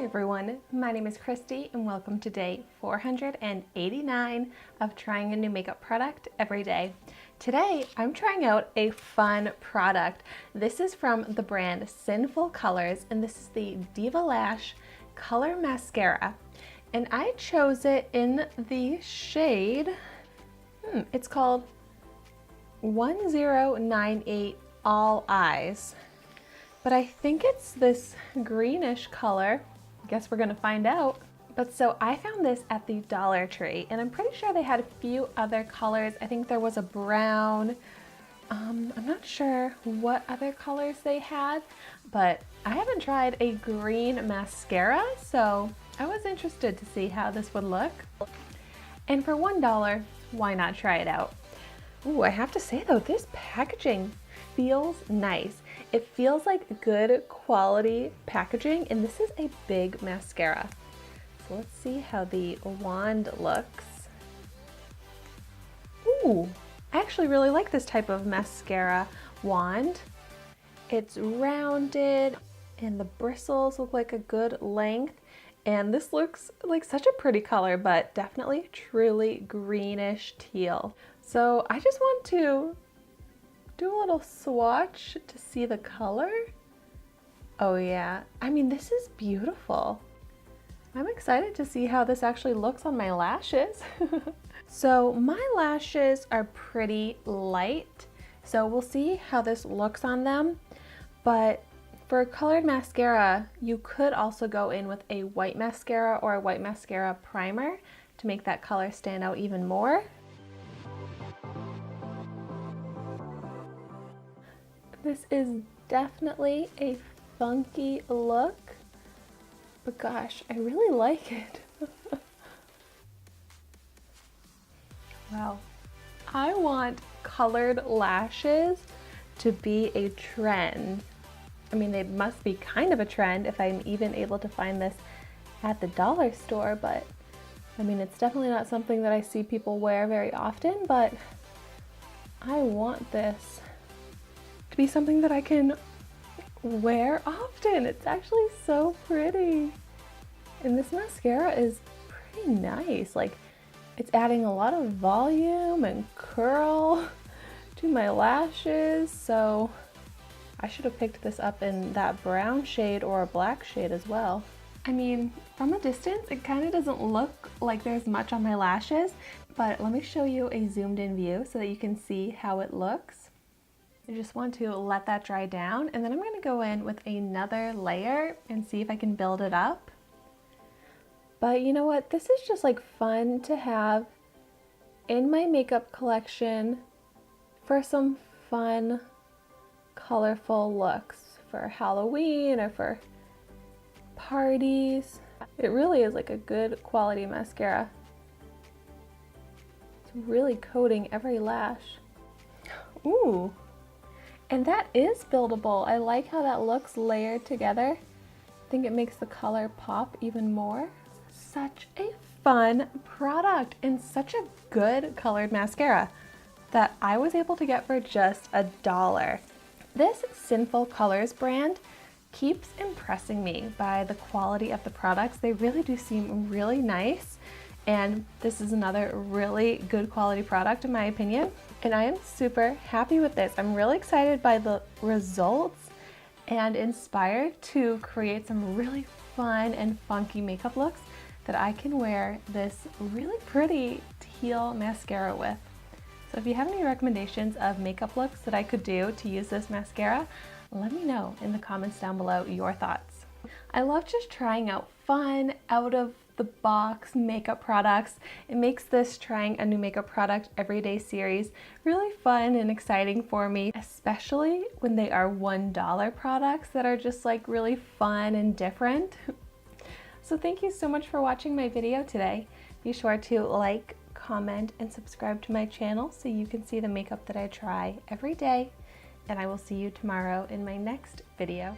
everyone, my name is Christy and welcome to day 489 of trying a new makeup product every day. Today I'm trying out a fun product. This is from the brand Sinful Colors and this is the Diva Lash Color Mascara. And I chose it in the shade, it's called 1098 All Eyes. But I think it's this greenish color. I guess we're gonna find out. But so I found this at the Dollar Tree and I'm pretty sure they had a few other colors. I think there was a brown. I'm not sure what other colors they had, but I haven't tried a green mascara, so I was interested to see how this would look. And for $1, why not try it out? Ooh, I have to say though, this packaging feels nice. It feels like good quality packaging, and this is a big mascara. So let's see how the wand looks. Ooh, I actually really like this type of mascara wand. It's rounded and the bristles look like a good length. And this looks like such a pretty color, but definitely truly greenish teal. So I just want to do a little swatch to see the color. Oh yeah, I mean, this is beautiful. I'm excited to see how this actually looks on my lashes. So my lashes are pretty light, so we'll see how this looks on them. But for a colored mascara, you could also go in with a white mascara or a white mascara primer to make that color stand out even more. This is definitely a funky look, but gosh, I really like it. Wow. I want colored lashes to be a trend. I mean, they must be kind of a trend if I'm even able to find this at the dollar store, but I mean, it's definitely not something that I see people wear very often, but I want this to be something that I can wear often. It's actually so pretty. And this mascara is pretty nice. Like, it's adding a lot of volume and curl to my lashes. So I should have picked this up in that brown shade or a black shade as well. I mean, from a distance, it kind of doesn't look like there's much on my lashes, but let me show you a zoomed in view so that you can see how it looks. I just want to let that dry down, and then I'm gonna go in with another layer and see if I can build it up. But you know what? This is just like fun to have in my makeup collection for some fun, colorful looks for Halloween or for parties. It really is like a good quality mascara. It's really coating every lash. Ooh. And that is buildable. I like how that looks layered together. I think it makes the color pop even more. Such a fun product and such a good colored mascara that I was able to get for just $1. This Sinful Colors brand keeps impressing me by the quality of the products. They really do seem really nice. And this is another really good quality product in my opinion. And I am super happy with this. I'm really excited by the results and inspired to create some really fun and funky makeup looks that I can wear this really pretty teal mascara with. So if you have any recommendations of makeup looks that I could do to use this mascara, let me know in the comments down below your thoughts. I love just trying out fun, out of the box makeup products. It makes this trying a new makeup product everyday series really fun and exciting for me, especially when they are $1 products that are just like really fun and different. So thank you so much for watching my video today. Be sure to like, comment, and subscribe to my channel so you can see the makeup that I try every day. And I will see you tomorrow in my next video.